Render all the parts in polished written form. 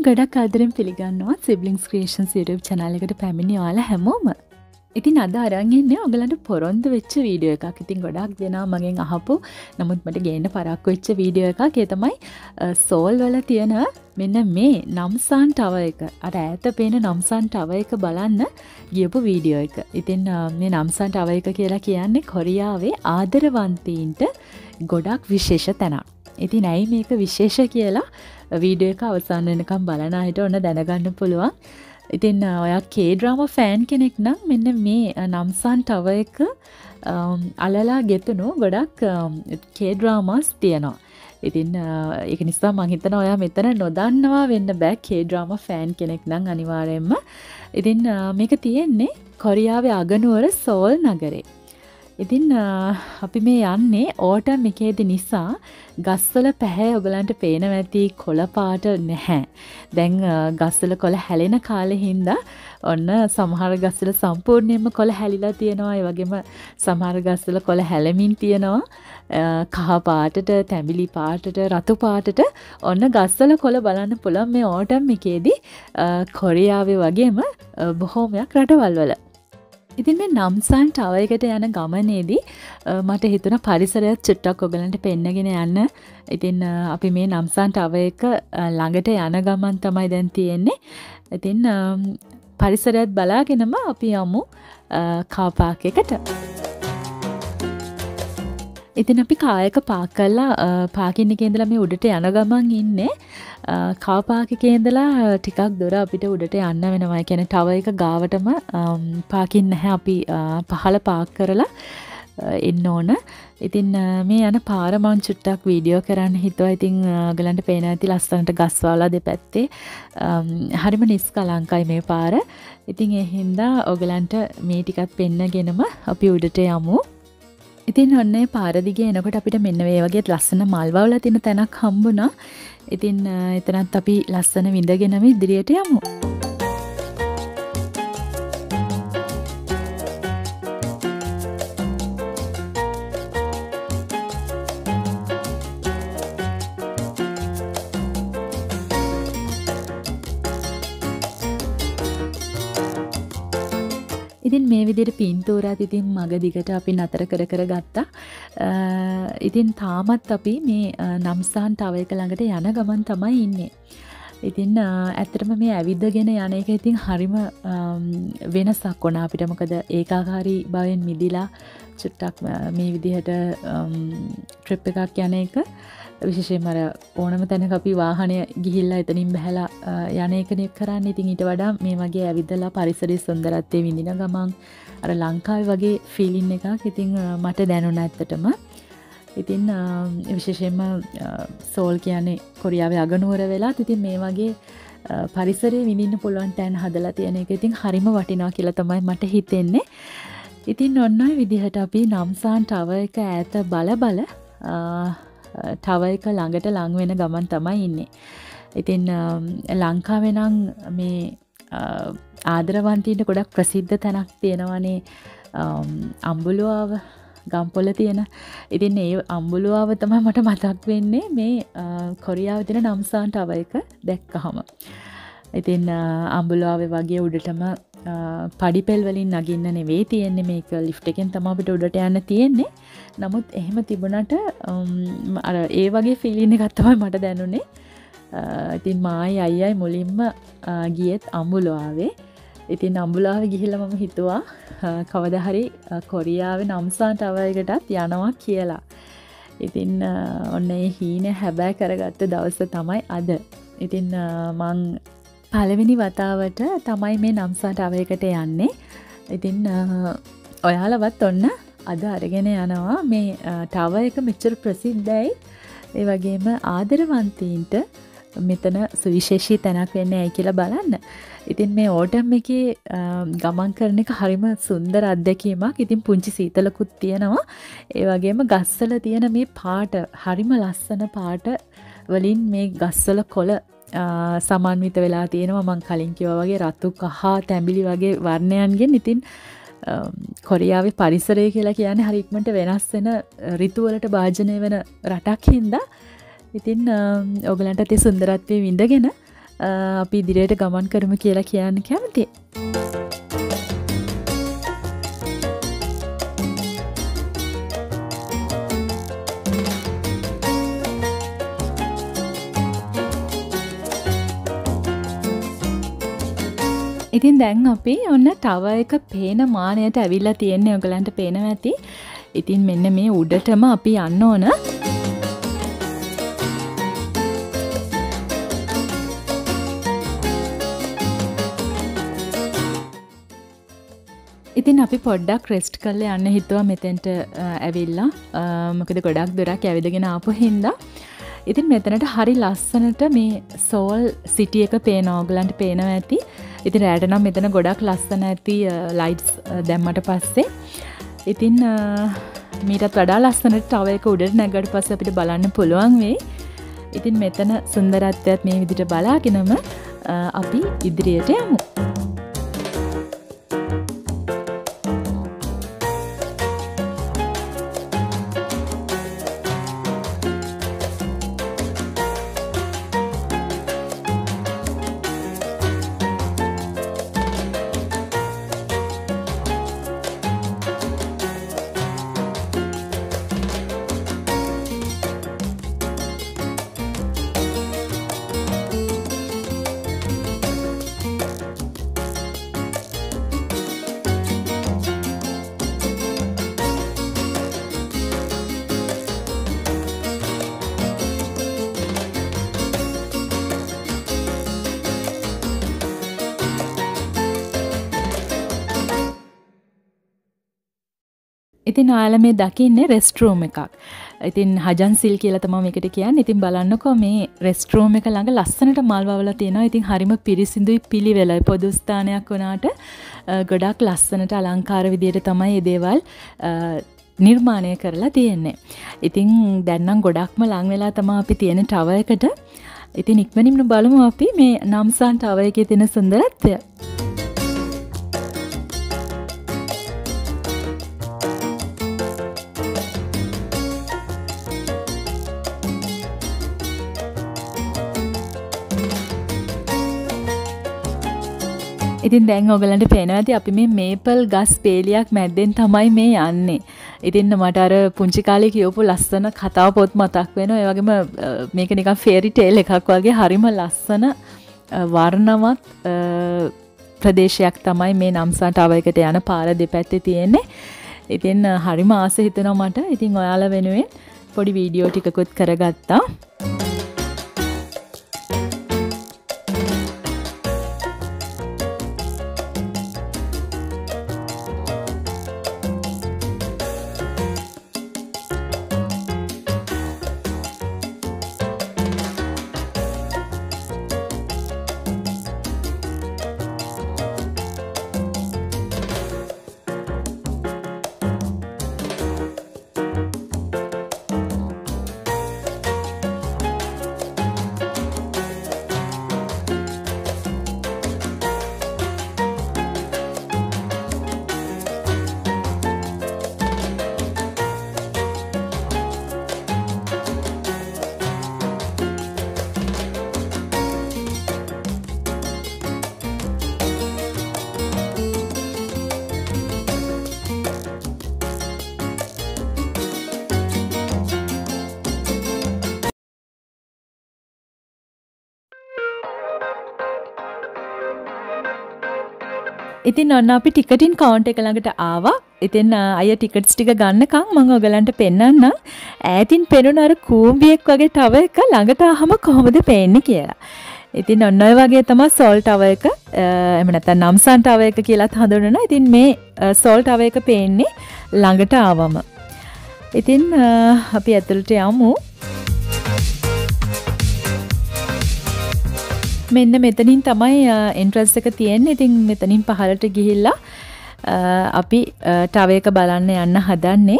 ගොඩක් ආදරෙන් පිළිගන්නවා Siblings Creations YouTube channel එකට පැමිණි ඔයාලා හැමෝම. ඉතින් අද අරන් ඉන්නේ ඔයගලන්ට පොරොන්දු වෙච්ච වීඩියෝ එකක්. ඉතින් ගොඩක් දෙනා මගෙන් අහපු නමුත් මට ගේන්න පරක්කු වෙච්ච වීඩියෝ එකක්. ඒ තමයි සෝල් වල තියෙන මෙන්න මේ නම්සන් ටවර් එක. අර ඈත පේන නම්සන් ටවර් එක බලන්න ගියපු වීඩියෝ එක. ඉතින් මේ නම්සන් ටවර් එක කියලා කියන්නේ කොරියාවේ ආදරවන්තයින්ට ගොඩක් විශේෂ තැනක්. ඉතින් ඇයි මේක විශේෂ කියලා වීඩියෝ එක අවසන් වෙනකම් බලන අයට ඔන්න දැනගන්න පුළුවන්. ඉතින් ඔයා K-drama fan කෙනෙක් නම් මෙන්න මේ නම්සන් ටවර් එක අලලා ගෙතුණු ගොඩක් K-dramas තියෙනවා. ඉතින් ඒක නිසා මම හිතනවා ඔයා මෙතන නොදන්නවා වෙන්න බෑ K-drama fan කෙනෙක් නම් අනිවාර්යයෙන්ම. ඉතින් මේක තියෙන්නේ කොරියාවේ අගනුවර සෝල් නගරේ. ඉතින් අපි මේ යන්නේ ඕටම් එකේදී නිසා ගස්වල පැහැ ඔයගලන්ට පේනවා ඇති කොළ පාට නැහැ. දැන් ගස්වල කොළ හැලෙන කාලේ හින්දා ඔන්න සමහර ගස්වල සම්පූර්ණයෙන්ම කොළ හැලිලා තියෙනවා. ඒ වගේම සමහර ගස්වල කොළ හැලමින් තියෙනවා. කහ පාටට, තැඹිලි පාටට, රතු පාටට ඔන්න ගස්වල කොළ බලන්න පුළුවන් මේ ඕටම් එකේදී කොරියාවේ වගේම බොහෝමයක් රටවල් වල. ඉතින් මේ නම්සන් ටවර් එකට යන ගමනේදී මට හිතුණා පරිසරයත් චුට්ටක් ඔයගලන්ට පෙන්නගෙන යන්න. ඉතින් අපි මේ නම්සන් ටවර් එක ළඟට යන ගමන් තමයි දැන් තියෙන්නේ. ඉතින් පරිසරයත් බලාගෙනම අපි යමු කාර් පාක් එකට. ඉතින් අපි කාර් එක පාක් කරලා පාකින් එකේ ඉඳලා මේ උඩට යන ගමන් ඉන්නේ. කාර් පාක් එකේ ඉඳලා ටිකක් දුර අපිට උඩට යන්න වෙනවා. ඒ කියන්නේ ටවර් එක ගාවටම පාකින් නැහැ. අපි පහළ පාක් කරලා එන්න ඕන. ඉතින් මේ යන පාර මම චුට්ටක් වීඩියෝ කරන්න හිතුවා. ඉතින් ඔයගලන්ට පේන ඇති ලස්සනට ගස්වල දෙපැත්තේ හරිම නිස්කලංකයි මේ පාර. ඉතින් ඒ හින්දා ඔයගලන්ට මේ ටිකත් පෙන්නගෙනම අපි උඩට යමු. ඉතින් ඔන්නේ පාර දිගේ එනකොට අපිට මෙන්න මේ වගේ ලස්සන මල් වවලා තියෙන තැනක් හම්බුණා. ඉතින් එතනත් අපි ලස්සන විඳගෙනම ඉදිරියට යමු. ඉතින් මේ විදිහට පින්තූරات ඉතින් මග දිගට අපි නතර කර කර ගත්තා. ඉතින් තාමත් අපි මේ නම්සන් ටවර් එක ළඟට යන ගමන් තමයි ඉන්නේ. ඉතින් ඇත්තටම මේ ඇවිදගෙන යන එක ඉතින් හරිම වෙනසක් වුණා අපිට. මොකද ඒකාකාරී භවෙන් මිදිලා චුට්ටක් මේ විදිහට ට්‍රිප් එකක් යන එක විශේෂයෙන්ම අර ඕනම තැනක අපි වාහනය ගිහිල්ලා එතනින් බහැලා යන එකනේ කරන්නේ. ඉතින් ඊට වඩා මේ වගේ ඇවිදලා පරිසරයේ සුන්දරත්වය විඳින ගමන් අර ලංකාවේ වගේ ෆීලින් එකක් ඉතින් මට දැනුණා ඇත්තටම. ඉතින් විශේෂයෙන්ම සෝල් කියන්නේ කොරියාවේ අගනුවර වෙලාත් ඉතින් මේ වගේ පරිසරයේ විඳින්න පුළුවන් තැන් හදලා තියෙන එක ඉතින් හරිම වටිනවා කියලා තමයි මට හිතෙන්නේ. ඉතින් ඔන්න ඔය විදිහට අපි නම්සන් ටවර් එක ඈත බල ටවර් එක ළඟට ලං වෙන ගමන් තමයි ඉන්නේ. ඉතින් ලංකාවේ නම් මේ ආදරවන්තයින්ට ගොඩක් ප්‍රසිද්ධ තැනක් තියෙනවනේ අම්බුලුවාව ගම්පොළ තියෙන. ඉතින් ඒ අම්බුලුවාව තමයි මට මතක් වෙන්නේ මේ කොරියාවේ තියෙන නම්සන් ටවර් එක දැක්කහම. ඉතින් අම්බුලුවාවේ වගේ උඩටම පඩිපෙල් වලින් නගින්න නෙවෙයි තියෙන්නේ. මේක ලිෆ්ට් එකෙන් තමයි අපිට උඩට යන්න තියෙන්නේ. නමුත් එහෙම තිබුණාට අර ඒ වගේ ෆීලින් එකක් තමයි මට දැනුනේ. ඉතින් මායි අයියයි මුලින්ම ගියෙත් අම්බුලුවාවේ. ඉතින් අම්බුලුවාවේ ගිහිල්ලා මම හිතුවා කවදා හරි කොරියාවේ නම්සන් ටවර් එකටත් යනවා කියලා. ඉතින් ඔන්න ඒ හීන හැබෑ කරගත්ත දවස තමයි අද. ඉතින් මං පළවෙනි වතාවට තමයි මේ නම්සන් ටවර් එකට යන්නේ. ඉතින් ඔයාලවත් ඔන්න අද අරගෙන යනවා මේ ටවර් එක මෙච්චර ප්‍රසිද්ධයි. ඒ වගේම ආදරවන්තයින්ට මෙතන සුවිශේෂී තැනක් වෙන්නේ ඇයි කියලා බලන්න. ඉතින් මේ ඕටම් එකේ ගමන් කරන එක හරිම සුන්දර අත්දැකීමක්. ඉතින් පුංචි සීතලකුත් තියෙනවා. ඒ වගේම ගස්වල තියෙන මේ පාට හරිම ලස්සන පාට වලින් මේ ගස්වල කොළ සමන්විත වෙලා තියෙනවා. මං කලින් කිව්වා වගේ රතු කහ තැඹිලි වගේ වර්ණයන්ගෙන්. ඉතින් කොරියාවේ පරිසරය කියලා කියන්නේ හරි ඉක්මනට වෙනස් වෙන ඍතු වලට භාජනය වෙන රටක් හින්දා ඉතින් ඔයගලන්ට ඒ සුන්දරත්වයේ විඳගෙන අපි ඉදිරියට ගමන් කරමු කියලා කියන්න කැමතියි. ඉතින් දැන් අපි ඔන්න ටවර් එක පේන මානයට ඇවිල්ලා තියෙන්නේ. ඔයගලන්ට පේනවා ඇති. ඉතින් මෙන්න මේ උඩටම අපි යන්න ඕන. ඉතින් අපි පොඩ්ඩක් රෙස්ට් කරලා යන්න හිතුවා මෙතෙන්ට ඇවිල්ලා. මොකද ගොඩක් දුරක් ඇවිදගෙන ආපු හින්දා. ඉතින් මෙතනට හරි ලස්සනට මේ සෝල් සිටි එක පේනවා. ඔයගලන්ට පේනවා ඇති. ඉතින් රැට නම් මෙතන ගොඩක් ලස්සන ඇති ලයිට්ස් දැම්මට පස්සේ. ඉතින් මීටත් වඩා ලස්සනට ටවර් එක උඩට නැගගට පස්සේ අපිට බලන්න පුළුවන් වෙයි. ඉතින් මෙතන සුන්දරත්වයත් මේ විදිහට බලාගෙනම අපි ඉදිරියට යමු. ඉතින් ඔයාලා මේ දකින්නේ රෙස්ට් රූම් එකක්. ඉතින් හජන් සිල් කියලා තමයි මේකට කියන්නේ. ඉතින් බලන්නකෝ මේ රෙස්ට් රූම් එක ළඟ ලස්සනට මල් වවලා තියෙනවා. ඉතින් හරිම පිරිසිදුයි පිළිවෙලයි. පොදු ස්ථානයක් වුණාට ගොඩක් ලස්සනට අලංකාර විදියට තමයි මේ දේවල් නිර්මාණය කරලා තියෙන්නේ. ඉතින් දැන් නම් ගොඩක්ම ලං වෙලා තමයි අපි තියෙන ටවර් එකට. ඉතින් ඉක්මනින්ම බලමු අපි මේ නම්සන් ටවර් එකේ තියෙන සුන්දරත්වය. ඉතින් දැන් ඔයගලන්ට පේනවා ඇති අපි මේ මේපල් ගස් පේලියක් මැද්දෙන් තමයි මේ යන්නේ. ඉතින් මට අර පුංචි කාලේ කියවපු ලස්සන කතාව පොත් මතක් වෙනවා. ඒ වගේම මේක නිකන් ෆේරි ටේල් එකක් වගේ හරිම ලස්සන වර්ණවත් ප්‍රදේශයක් තමයි මේ නම්සා ටවර් එකට යන පාර දෙපැත්තේ තියෙන්නේ. ඉතින් හරිම ආස හිතෙනවා මට. ඉතින් ඔයාලා වෙනුවෙන් පොඩි වීඩියෝ ටිකකුත් කරගත්තා. ඉතින් ඔන්න අපි ටිකටින් කවුන්ටර් එක ළඟට ආවා. ඉතින් අය ටිකට්ස් ටික ගන්නකම් මම ඔයගලන්ට පෙන්නන්නම්. ඈතින් පෙනුන අර කූඹියෙක් වගේ ටවර් එක ළඟට ආවම කොහොමද පේන්නේ කියලා. ඉතින් ඔන්න ඔය වගේ තමයි සෝල් ටවර් එක එහෙම නැත්නම් නම්සන් ටවර් එක කියලාත් හඳුන්වනවා. ඉතින් මේ සෝල් ටවර් එක පේන්නේ ළඟට ආවම. ඉතින් අපි ඇතුළට යමු. මෙන්න මෙතනින් තමයි එන්ට්‍රන්ස් එක තියෙන්නේ. ඉතින් මෙතනින් පහළට ගිහිල්ලා අපි ටවර් එක බලන්න යන්න හදන්නේ.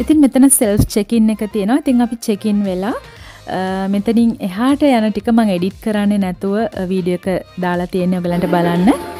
ඉතින් මෙතන සෙල්ෆ් චෙක්-ඉන් එක තියෙනවා. ඉතින් අපි චෙක්-ඉන් වෙලා මෙතනින් එහාට යන ටික මම එඩිට් කරන්නේ නැතුව වීඩියෝ එක දාලා තියෙන්නේ ඔයගලන්ට බලන්න.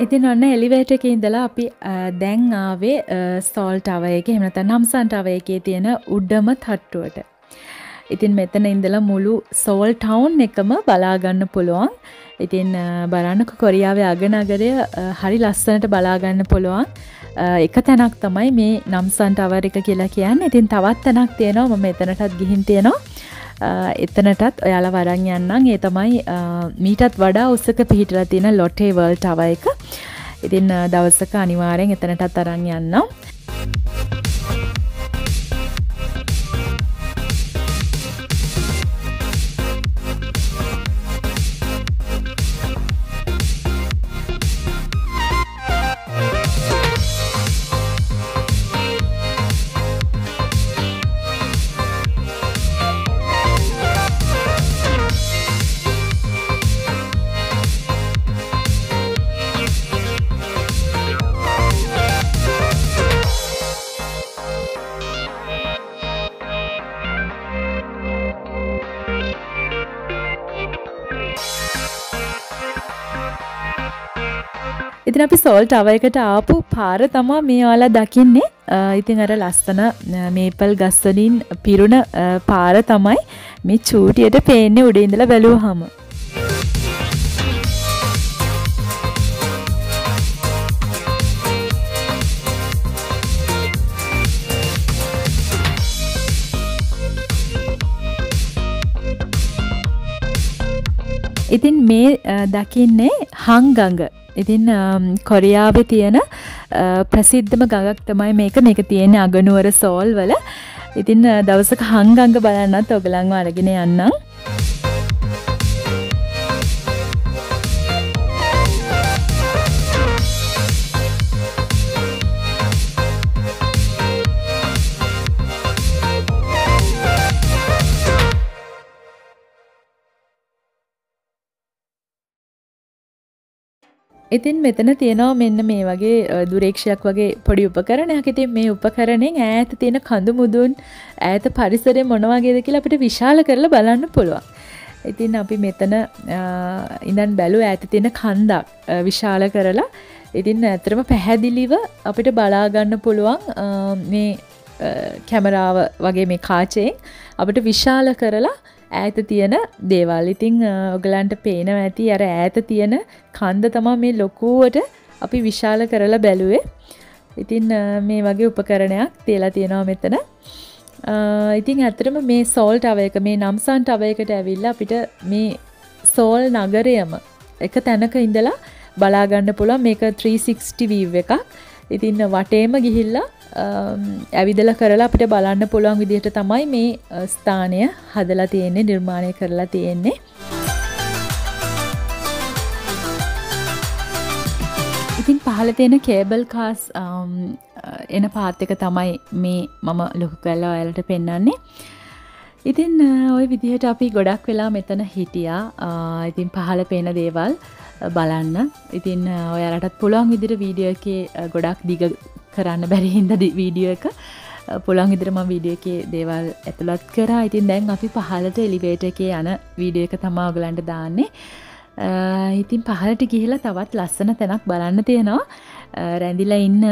ඉතින් ඔන්න එලිවේටර් එකේ ඉඳලා අපි දැන් ආවේ සෝල් ටවර් එකේ එහෙම නැත්නම් නම්සන් ටවර් එකේ තියෙන උඩම තට්ටුවට. ඉතින් මෙතන ඉඳලා මුළු සෝල් ටවුන් එකම බලා ගන්න පුළුවන්. ඉතින් බලන්නකො කොරියාවේ අගනගරය හරි ලස්සනට බලා ගන්න පුළුවන්. එක තැනක් තමයි මේ නම්සන් ටවර් එක කියලා කියන්නේ. ඉතින් තවත් තැනක් තියෙනවා මම එතනටත් ගිහින් තියෙනවා. එතනටත් ඔයාලා වරන් යන්නම්. ඒ තමයි මීටත් වඩා උසක පිහිටලා තියෙන ලොටේ වර්ල්ඩ් ටවර් එක. ඉතින් දවසක අනිවාර්යෙන් එතනටත් අරන් යන්නම්. ඉතින් අපි සෝල් ටවර් එකට ආපු පාර තමයි මේ ඔයාලා දකින්නේ. ඉතින් අර ලස්සන මේපල් ගස් වලින් පිරුණ පාර තමයි මේ චූටියට පේන්නේ උඩ ඉඳලා බැලුවාම. ඉතින් මේ දකින්නේ හංගඟ. ඉතින් කොරියාවේ තියෙන ප්‍රසිද්ධම ගඟක් තමයි මේක. මේක තියෙන්නේ අගනුවර සෝල් වල. ඉතින් දවසක හංගඟ බලන්නත් ඔයගලන්ව අරගෙන යන්නම්. ඉතින් මෙතන තියෙනවා මෙන්න මේ වගේ දුරේක්ෂයක් වගේ පොඩි උපකරණයක්. ඉතින් මේ උපකරණයෙන් ඈත තියෙන කඳු මුදුන් ඈත පරිසරය මොන වගේද කියලා අපිට විශාල කරලා බලන්න පුළුවන්. ඉතින් අපි මෙතන ඉඳන් බැලුවා ඈත තියෙන කන්දක් විශාල කරලා. ඉතින් ඇත්තටම පැහැදිලිව අපිට බලා ගන්න පුළුවන් මේ කැමරාව වගේ මේ කාචයෙන් අපිට විශාල කරලා ඈත තියෙන දේවල්. ඉතින් ඔයගලන්ට පේනවා ඇති අර ඈත තියෙන කන්ද තමයි මේ ලොකුවට අපි විශාල කරලා බැලුවේ. ඉතින් මේ වගේ උපකරණයක් තියලා තියෙනවා මෙතන. ඉතින් ඇත්තටම මේ සෝල් ටවර් එක මේ නම්සන් ටවර් එකට ඇවිල්ලා අපිට මේ සෝල් නගරයම එක තැනක ඉඳලා බලා ගන්න පුළුවන්. මේක 360 view එකක්. ඉතින් වටේම ගිහිල්ලා ඇවිදලා කරලා අපිට බලන්න පුළුවන් විදිහට තමයි මේ ස්ථානය හදලා තියෙන්නේ, නිර්මාණය කරලා තියෙන්නේ. ඉතින් පහළ තියෙන කේබල් කාස් එන පාත් එක තමයි මේ මම ලොකු කරලා ඔයාලට පෙන්නන්නේ. ඉතින් ওই විදිහට අපි ගොඩක් වෙලා මෙතන හිටියා. ඉතින් පහළ පේන දේවල් බලන්න. ඉතින් ඔයාලටත් පුළුවන් විදිහට වීඩියෝ එකේ ගොඩක් දිග කරන්න බැරි හින්දා වීඩියෝ එක පුළුවන් විදිහට මම වීඩියෝ එකේ දේවල් ඇතුළත් කරා. ඉතින් දැන් අපි පහළට එලිවේටර් එකේ යන වීඩියෝ එක තමයි ඔයගලන්ට දාන්නේ. ඉතින් පහළට ගිහිලා තවත් ලස්සන තැනක් බලන්න තියෙනවා. රැඳිලා ඉන්න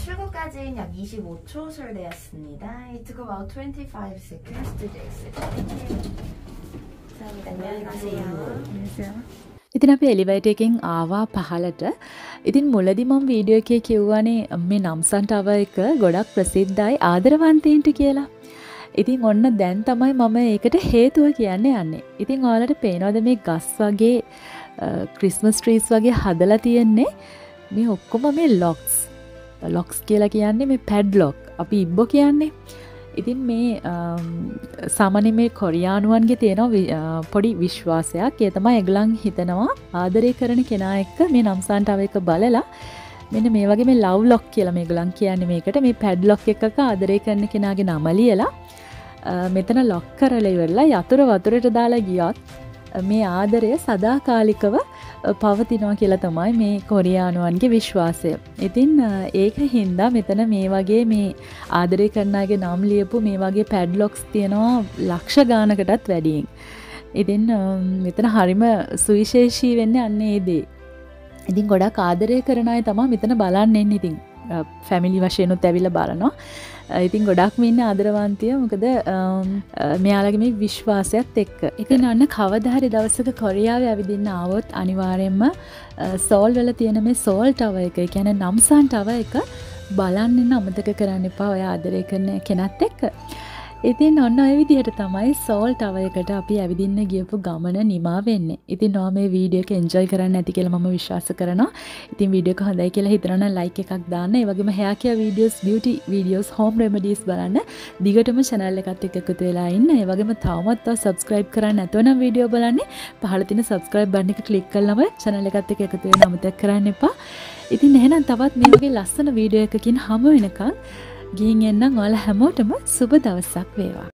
출구까지는 약 25초 소요되었습니다. It took about 25 seconds to exit. 감사합니다. 안녕히 가세요. ඉතින් අපි එලිවේටර් එකෙන් ආවා පහළට. ඉතින් මුලදී මම වීඩියෝ එකේ කිව්වනේ මේ නම්සන් ටවර් එක ගොඩක් ප්‍රසිද්ධයි ආදරවන්තයින්ට කියලා. ඉතින් ඔන්න දැන් තමයි මම ඒකට හේතුව කියන්නේ යන්නේ. ඉතින් ඔයාලට පේනවද මේ ගස් වගේ ක්‍රිස්මස් ට්‍රීස් වගේ හදලා තියෙන්නේ මේ ඔක්කොම මේ ලොක්ස් කියලා කියන්නේ මේ පැඩ්ලොක් අපි ඉබ්බෝ කියන්නේ. ඉතින් මේ සාමාන්‍ය මේ කොරියානුවන්ගේ තියෙන පොඩි විශ්වාසයක්. ඒ තමයි ඒගොල්ලන් හිතනවා ආදරය කරන කෙනා එක්ක මේ නම්සන් ටවර් එක බලලා මෙන්න මේ වගේ මේ ලව් ලොක් කියලා මේගොල්ලන් කියන්නේ මේකට. මේ පැඩ්ලොක් එකක ආදරය කරන කෙනාගේ නම ලියලා මෙතන ලොක් කරලා ඉවරලා යතුරු වතුරට දාලා ගියොත් මේ ආදරය සදාකාලිකව පවතිනවා කියලා තමයි මේ කොරියානුවන්ගේ විශ්වාසය. ඉතින් ඒක හින්දා මෙතන මේ වගේ මේ ආදරය කරන අයගේ නම් ලියපු මේ වගේ පැඩ්ලොක්ස් තියෙනවා ලක්ෂ ගානකටත් වැඩියෙන්. ඉතින් මෙතන හරිම සුවිශේෂී වෙන්නේ අන්න ඒ දේ. ඉතින් ගොඩක් ආදරය කරන අය තමයි මෙතන බලන්න එන්නේ. ඉතින් ෆැමිලි වශයෙන්ුත් ඇවිල්ලා බලනවා. ඉතින් ගොඩක්ම ඉන්නේ ආදරවන්තිය. මොකද මෙයාලගේ මේ විශ්වාසයත් එක්ක. ඉතින් අන්න කවදා හරි දවසක කොරියාවේ ඇවිදින්න ආවොත් අනිවාර්යයෙන්ම සෝල් වල තියෙන මේ සෝල් ටවර් එක, ඒ කියන්නේ නම්සන් ටවර් එක බලන්න ඉන්න අමතක කරන්න එපා ඔය ආදරය කරන කෙනත් එක්ක. ඉතින් ඔන්න ඔය විදිහට තමයි සෝල් ටවර් එකට අපි ඇවිදින්න ගියපු ගමන නිමා වෙන්නේ. ඉතින් ඔයා මේ වීඩියෝ එක එන්ජොයි කරන්න ඇති කියලා මම විශ්වාස කරනවා. ඉතින් වීඩියෝ එක හොඳයි කියලා හිතනවා නම් ලයික් එකක් දාන්න. ඒ වගේම hair care videos, beauty videos, home remedies බලන්න. දිගටම channel එකත් එක්ක එකතු වෙලා ඉන්න. ඒ වගේම තවමත් subscribe කරන්න නැතුව නම් වීඩියෝ බලන්නේ පහළ තියෙන subscribe button එක click කරලාම channel එකත් එක්ක එකතු වෙන්න අමතක කරන්න එපා. ඉතින් එහෙනම් තවත් මේ වගේ ලස්සන වීඩියෝ එකකින් හමු වෙනකන් ගිහින් එන්නම්. ඔයාලා හැමෝටම සුබ දවසක් වේවා.